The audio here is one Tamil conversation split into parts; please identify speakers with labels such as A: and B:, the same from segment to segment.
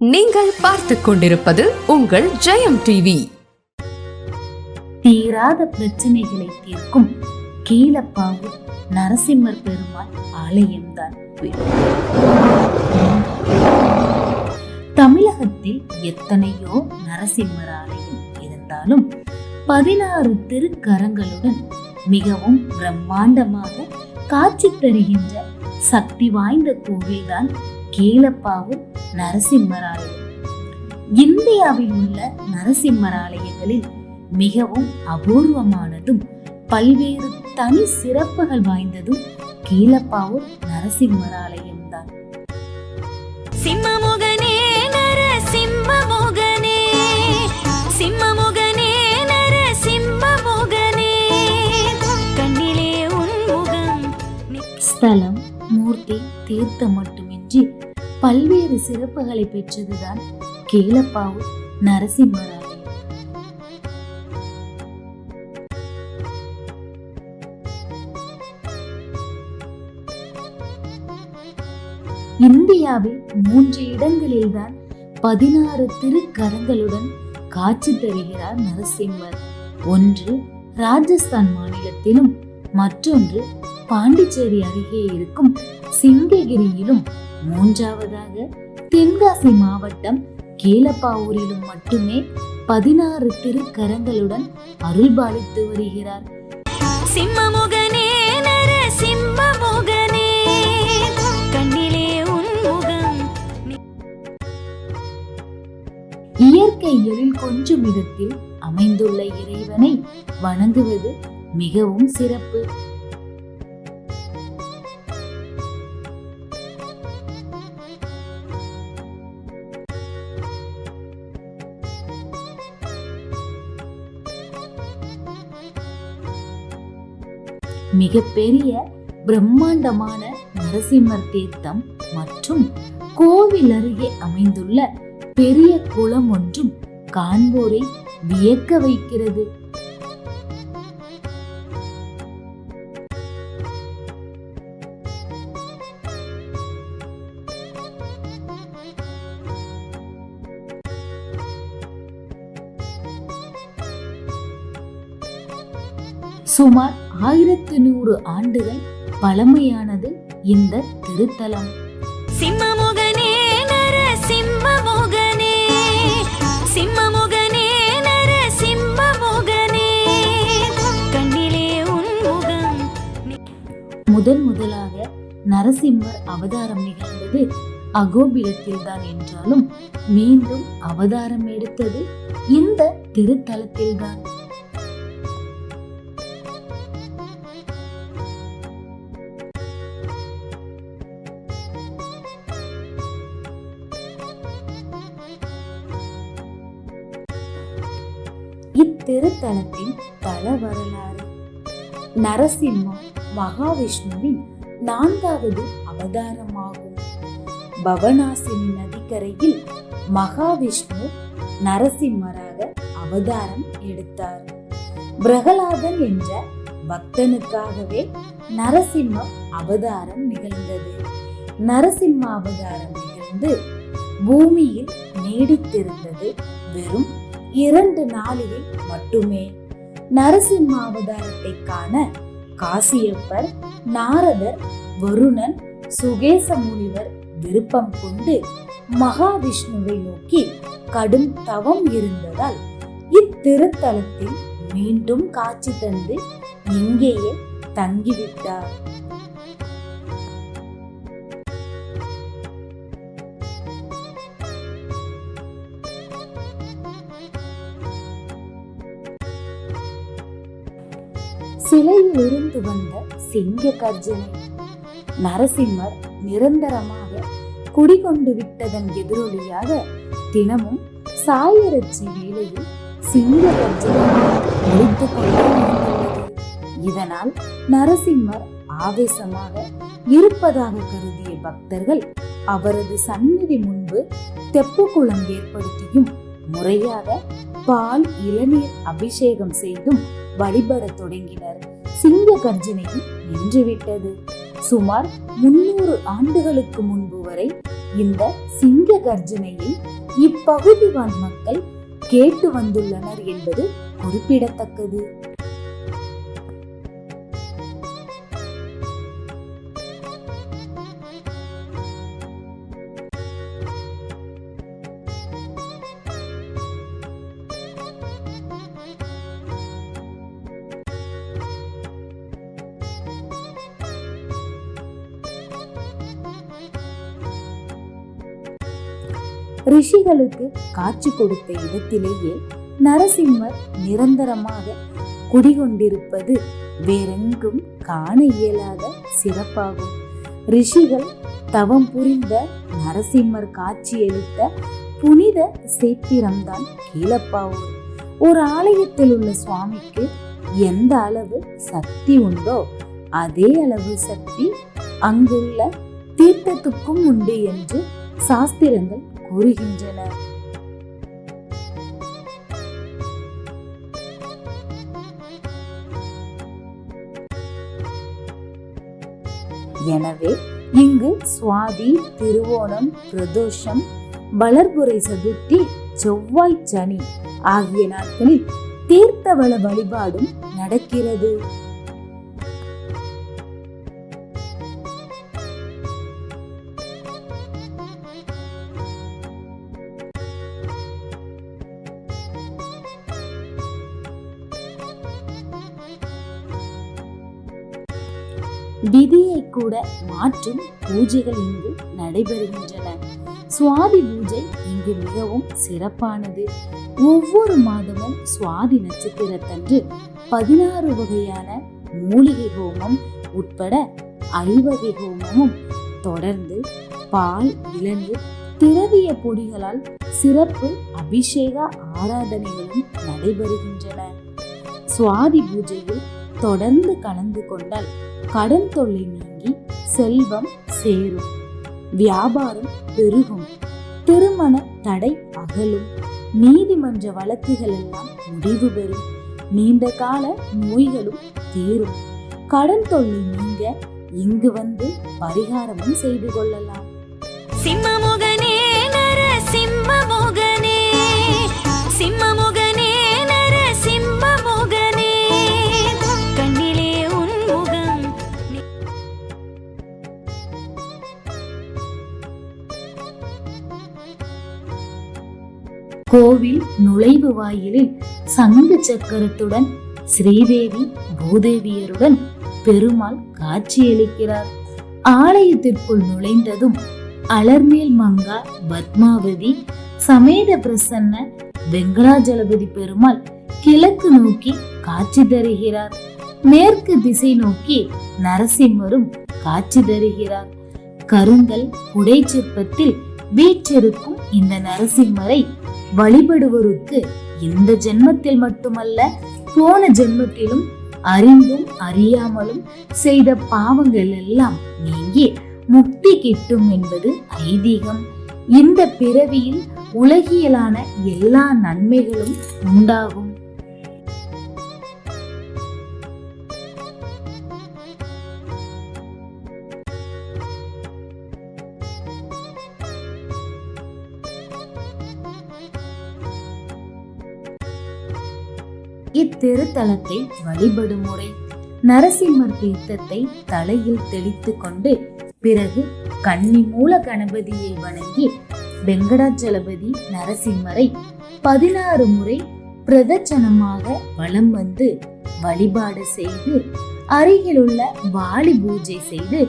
A: நீங்கள் பார்த்துக் கொண்டிருப்பது உங்கள் ஜெயம் டிவி.
B: தீராத பிரச்சனைகளை தீர்க்கும் கீழப்பாவூர் நரசிம்மர் பெருமாள் ஆலயம்தான். தமிழகத்தில் எத்தனையோ நரசிம்மர் ஆலயம் இருந்தாலும் 16 திருக்கரங்களுடன் மிகவும் பிரம்மாண்டமாக காட்சி தருகின்ற சக்தி வாய்ந்த கோவில்தான் கீழப்பாவூர் நரசிம்மர் ஆலயம். இந்தியாவில் உள்ள நரசிம்மர் ஆலயங்களில் மிகவும் அபூர்வமானதும் பல்வேறு தனி சிறப்புகள் வாய்ந்ததும் கீழப்பாவூர் நரசிம்மர் ஆலயம்தான்.
C: சிம்மமுகனே நரசிம்மமுகனே, சிம்மமுகனே நரசிம்மமுகனே, கண்ணிலே உன் முகம்.
B: ஸ்தலம், மூர்த்தி, தீர்த்தம் மட்டுமின்றி பல்வேறு சிறப்புகளை பெற்றதுதான் கீழப்பாவூர் நரசிம்மர் ஆலயம். இந்தியாவில் 3 இடங்களில்தான் 16 திருக்கரங்களுடன் காட்சி தருகிறார் நரசிம்மர். ஒன்று ராஜஸ்தான் மாநிலத்திலும், மற்றொன்று பாண்டிச்சேரி அருகே இருக்கும் சிங்ககிரியிலும், மூன்றாவதாக தென்காசி மாவட்டம் கீழப்பாவூரிலும் மட்டுமே 16 திருக்கரங்களுடன் அருள்பாலித்து வருகிறார்.
C: சிம்மமுகனே நரசிம்மமுகனே, கண்ணிலே உன் முகம்.
B: இயற்கை எழில் கொஞ்சம் இடத்தில் அமைந்துள்ள இறைவனை வணங்குவது மிகவும் சிறப்பு. மிகப்பெரிய பிரம்மாண்டமான நரசிம்மர் தீர்த்தம் மற்றும் கோவில் அருகே அமைந்துள்ள பெரிய குளம் ஒன்றும் காண்போரை வியக்க வைக்கிறது. சுமார் 1100 ஆண்டுகள் பழமையானது இந்த திருத்தலம்.
C: சிம்மமுகனே நரசிம்மமுகனே, சிம்மமுகனே நரசிம்மமுகனே, கண்ணிலே உன் முகம்.
B: முதலாக நரசிம்மர் அவதாரம் நிகழ்ந்தது அகோபிலத்தில்தான் என்றாலும் மீண்டும் அவதாரம் எடுத்தது இந்த திருத்தலத்தில்தான். இத்திருத்தலத்தின் தல வரலாறு. நரசிம்மம் மகாவிஷ்ணுவின் 4வது அவதாரமாகும். பவனாசினி நதிக்கரையில் மகாவிஷ்ணு நரசிம்மராக அவதாரம் எடுத்தார். பிரகலாதன் என்ற பக்தனுக்காகவே நரசிம்ம அவதாரம் நிகழ்ந்தது. நரசிம்ம அவதாரம் நிகழ்ந்து பூமியில் நீடித்திருந்தது வெறும் 2 நாளில் மட்டுமே. நரசிம்ம அவதாரத்தை காண காசியப்பர், நாரதர், வருணன், சுகேச முனிவர் விருப்பம் கொண்டு மகாவிஷ்ணுவை நோக்கி கடும் தவம் இருந்ததால் இத்திருத்தலத்தில் மீண்டும் காட்சி தந்து இங்கேயே தங்கிவிட்டார். சிலையில் இருந்து வந்த சிங்க கர்ஜனை. நரசிம்மர் நிரந்தரமாக குடிகொண்டு விட்டதன் எதிரொலியாக தினமும் சாயரட்சி வேளையில் சிங்க கர்ஜனை ஒலித்துக் கொண்டே இருந்துள்ளது. இதனால் நரசிம்மர் ஆவேசமாக இருப்பதாக கருதிய பக்தர்கள் அவரது சந்நிதி முன்பு தெப்பக்குளம் ஏற்படுத்தியும் முறையாக பால், இளநீர் அபிஷேகம் செய்தும் வழிபட தொடங்கினர். சிங்க கர்ஜனையும் நின்றுவிட்டது. சுமார் 300 ஆண்டுகளுக்கு முன்பு வரை இந்த சிங்க கர்ஜனையை இப்பகுதி வாழ் மக்கள் கேட்டு வந்துள்ளனர் என்பது குறிப்பிடத்தக்கது. ரிஷிகளுக்கு காட்சி கொடுத்த இடத்திலேயே நரசிம்மர் நிரந்தரமாக குடிகொண்டிருப்பது வேறெங்கும் காண இயலாத சிறப்பாகும். ரிஷிகள் தவம் புரிந்த நரசிம்மர் காட்சியளித்த புனித சேத்திரம்தான் கீழப்பாவூர். ஒரு ஆலயத்தில் உள்ள சுவாமிக்கு எந்த அளவு சக்தி உண்டோ அதே அளவு சக்தி அங்குள்ள தீர்த்தத்துக்கும் உண்டு என்று சாஸ்திரங்கள் கூறுகின்றன. எனவே இங்கு சுவாதி, திருவோணம், பிரதோஷம், வளர்புரை சதுர்த்தி, செவ்வாய், சனி ஆகிய நாட்களில் தீர்த்தவள வழிபாடும் நடக்கிறது. விதியை கூட மாற்றும் பூஜைகள் இங்கு நடைபெறுகின்றன. சுவாதி பூஜை இங்கு மிகவும் சிறப்பானது. ஒவ்வொரு மாதமும் சுவாதி நட்சத்திரத்தன்று 16 வகையான மூலிகை ஹோமம் உட்பட ஐவகை ஹோமமும் தொடர்ந்து பால், இளநீர், திரவிய பொடிகளால் சிறப்பு அபிஷேக ஆராதனைகளும் நடைபெறுகின்றன. சுவாதி பூஜையில் தொடர்ந்து கலந்து கொண்டால் கடன் தொல்லை நீங்கி செல்வம் சேரும், வியாபாரம் பெருகும், திருமண தடை அகலும், நீதிமன்ற வழக்குகள் எல்லாம் முடிவு பெறும், நீண்ட கால நோய்களும் தீரும். கடன் தொல்லை நீங்க இங்கு வந்து பரிகாரமும் செய்து கொள்ளலாம்.
C: சிம்மமுகனே நரசிம்மமுகனே, சிம்மமுகனே நரசிம்மமுகனே, கண்ணிலே உன் முகம்.
B: கோவில் நுழைவு வாயிலில் சங்கு சக்கரத்துடன் ஸ்ரீதேவி பூதேவியருடன் பெருமாள் காட்சியளிக்கிறார். ஆலயத்திற்குள் நுழைந்ததும் அலர்மேல் மங்கா பத்மாவதி சமேத பிரசன்ன வெங்கடாஜலபதி பெருமாள் கிழக்கு நோக்கி காட்சி தருகிறார். மேற்கு திசை நோக்கி நரசிம்மரும் காட்சி தருகிறார். கருங்கல் புடை சிற்பத்தில் வீற்றிருக்கும் இந்த நரசிம்மரை வழிபடுவோருக்கு இந்த ஜென்மத்தில் மட்டுமல்ல போன ஜென்மத்திலும் அறிந்தும் அறியாமலும் செய்த பாவங்கள் எல்லாம் நீங்கி முக்தி கிட்டும் என்பது ஐதீகம். இந்த பிறவியில் உலகியலான எல்லா நன்மைகளும் உண்டாகும். இத்திருத்தலத்தை வழிபடும் முறை: நரசிம்மர் தீர்த்தத்தை தலையில் தெளித்து கொண்டு பிறகு கன்னி மூல கணபதியை வணங்கி வெங்கடாச்சலபதி நரசிம்மரை 16 முறை பிரதட்சணமாக வலம் வந்து வழிபாடு செய்து அருகிலுள்ள வாலி பூஜை செய்து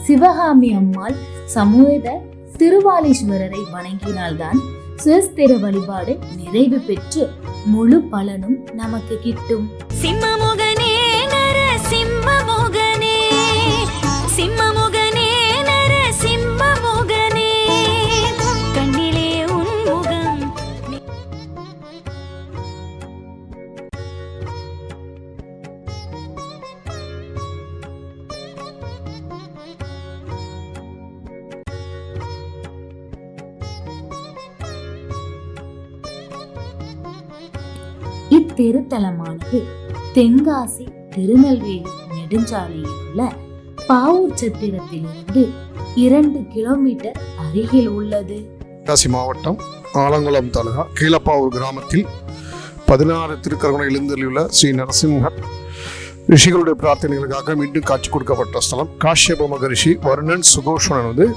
B: சிவகாமி அம்மாள் சமேத திருவாலீஸ்வரரை வணங்கினால்தான் சுஸ்திர வழிபாடு நிறைவு பெற்று முழு பலனும் நமக்கு கிட்டும்.
C: சிம்மமுகனே நரசிம்மமுகனே, சிம்மமுகனே நரசிம்மமுகனே, கண்ணிலே உன் முகம்.
B: இத்திருத்தலமானது தென்காசி திருநெல்வேலி நெடுஞ்சாலையில் உள்ள பாவூர் சத்திரத்திலிருந்து 2 கிலோமீட்டர் அருகில் உள்ளது.
D: தென்காசி மாவட்டம் ஆலங்குளம் தாலுகா கீழப்பாவூர் கிராமத்தில் 16 திருக்கரங்குனை எழுந்தருளியுள்ள ஸ்ரீ நரசிம்மர் ரிஷிகளுடைய பிரார்த்தனைகளுக்காக மீண்டும் காட்சி கொடுக்கப்பட்ட ஸ்தலம். காஷ்யப மகரிஷி வருணன் சுகோஷணன்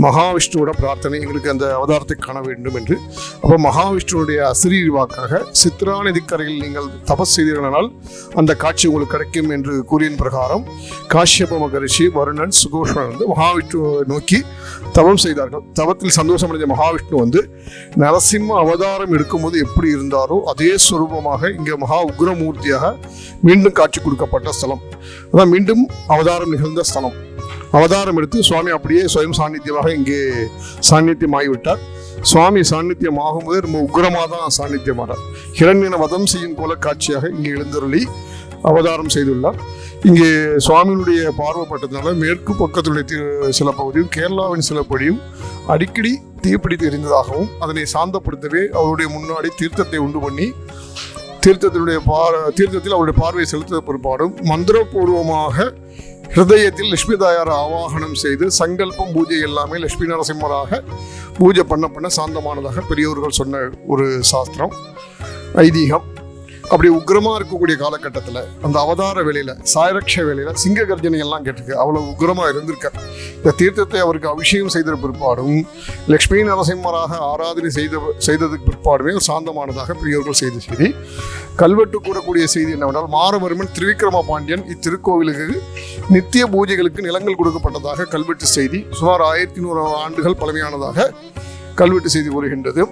D: மகாவிஷ்ணுவோட பிரார்த்தனை எங்களுக்கு அந்த அவதாரத்தை காண வேண்டும் என்று. அப்போ மகாவிஷ்ணுடைய அசிரீர் வாக்காக சித்ரா நதிக்கரையில் நீங்கள் தபஸ் செய்தீர்களால் அந்த காட்சி உங்களுக்கு கிடைக்கும் என்று கூறியின் பிரகாரம் காஷ்யப மகரிஷி வருணன் சுகோஷணன் மகாவிஷ்ணுவை நோக்கி தவம் செய்தார்கள். தவத்தில் சந்தோஷமடைந்த மகாவிஷ்ணு நரசிம்ம அவதாரம் எடுக்கும்போது எப்படி இருந்தாரோ அதே ஸ்வரூபமாக இங்கே மகா உக்ரமூர்த்தியாக மீண்டும் காட்சி கொடுக்கப்பட்ட ஸ்தலம். அதான் மீண்டும் அவதாரம் நிகழ்ந்த ஸ்தலம். அவதாரம் எடுத்து சுவாமி அப்படியே சுயம் சாநித்தியமாக இங்கே சாநித்தியமாகிவிட்டார். சுவாமி சாநித்தியம் ஆகும்போது ரொம்ப உக்ரமாக தான் சாநித்தியமானார். ஹிரண்யனை வதம் செய்யும் போல காட்சியாக இங்கே எழுந்தருளி அவதாரம் செய்துள்ளார். இங்கே சுவாமியினுடைய பார்வைப்பட்டதுனால மேற்கு பக்கத்துடைய சில பகுதியும் கேரளாவின் சில பகுதியும் அடிக்கடி தீப்பிடித்து எரிந்ததாகவும் அதனை சாந்தப்படுத்தவே அவருடைய முன்னாடி தீர்த்தத்தை உண்டு பண்ணி தீர்த்தத்தில் அவருடைய பார்வையை செலுத்த பிற்பாடும் மந்திரபூர்வமாக ஹிருதயத்தில் லட்சுமி தாயார் ஆவாகனம் செய்து சங்கல்பம் பூஜை எல்லாமே லட்சுமி நரசிம்மராக பூஜை பண்ண சாந்தமானதாக பெரியவர்கள் சொன்ன ஒரு சாஸ்திரம் ஐதீகம். அப்படி உக்ரமாக இருக்கக்கூடிய காலகட்டத்தில் அந்த அவதார வேலையில் சாயரக்ஷ வேலையில் சிங்க கர்ஜனை எல்லாம் கேட்டிருக்கு. அவ்வளோ உக்ரமாக இருந்திருக்கார். இந்த தீர்த்தத்தை அவருக்கு அபிஷேகம் செய்த பிற்பாடும் லட்சுமி நரசிம்மராக ஆராதனை செய்ததுக்கு பிற்பாடுமே சாந்தமானதாக பெரியவர்கள் செய்த செய்தி. கல்வெட்டு கூறக்கூடிய செய்தி என்னவென்றால் மாரவர்மன் திரிவிக்ரம பாண்டியன் இத்திருக்கோவிலுக்கு நித்திய பூஜைகளுக்கு நிலங்கள் கொடுக்கப்பட்டதாக கல்வெட்டு செய்தி சுமார் 1100 ஆண்டுகள் பழமையானதாக கல்வெட்டு செய்தி கூறுகின்றது.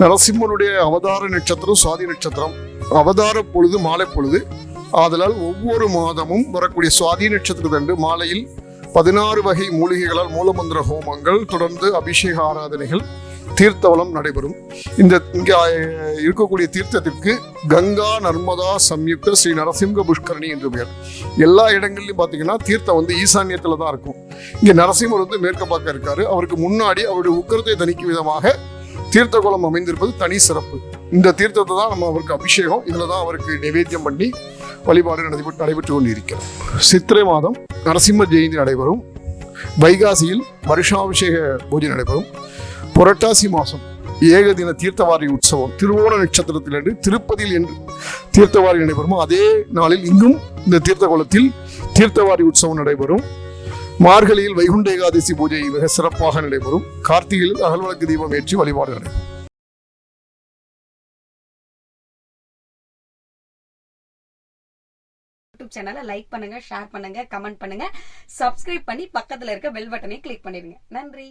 D: நரசிம்மனுடைய அவதார நட்சத்திரம் சுவாதி நட்சத்திரம். அவதார பொழுது மாலை பொழுது ஆதலால் ஒவ்வொரு மாதமும் வரக்கூடிய சுவாதி நட்சத்திரத்தன்று மாலையில் 16 வகை மூலிகைகளால் மூலமந்திர ஹோமங்கள் தொடர்ந்து அபிஷேக ஆராதனைகள் தீர்த்தவலம் நடைபெறும். இங்கே இருக்கக்கூடிய தீர்த்தத்திற்கு கங்கா நர்மதா சம்யுக்த ஸ்ரீ நரசிம்ம புஷ்கரணி என்று பெயர். எல்லா இடங்கள்லையும் பார்த்தீங்கன்னா தீர்த்தம் ஈசான்யத்தில் தான் இருக்கும். இங்கே நரசிம்மர் மேற்க பார்க்க இருக்காரு. அவருக்கு முன்னாடி அவருடைய உக்கிரத்தை தணிக்கும் விதமாக தீர்த்த குளம் அமைந்திருப்பது தனி சிறப்பு. இந்த தீர்த்தத்தை தான் நம்ம அவருக்கு அபிஷேகம், இதில் தான் அவருக்கு நிவேத்தியம் பண்ணி வழிபாடு நடைபெற்று கொண்டிருக்கிறோம். சித்திரை மாதம் நரசிம்ம ஜெயந்தி நடைபெறும். வைகாசியில் வருஷாபிஷேக பூஜை நடைபெறும். புரட்டாசி மாதம் ஏகதின தீர்த்தவாரி உற்சவம் திருவோண நட்சத்திரத்திலிருந்து திருப்பதியில் என்று தீர்த்தவாரி நடைபெறும். அதே நாளில் இங்கும் இந்த தீர்த்த குளத்தில் தீர்த்தவாரி உற்சவம் நடைபெறும். மார்கழியில் வைகுண்ட ஏகாதசி பூஜை மிக சிறப்பாக நடைபெறும். கார்த்திகையில் அகல்விளக்கு தீபம் ஏற்றி வழிபாடு நடைபெறும்.
E: யூடியூப் சேனலை லைக் பண்ணுங்க, ஷேர் பண்ணுங்க, கமெண்ட் பண்ணுங்க, சப்ஸ்கிரைப் பண்ணி பக்கத்துல இருக்க பெல் பட்டனை கிளிக் பண்ணிடுங்க. நன்றி.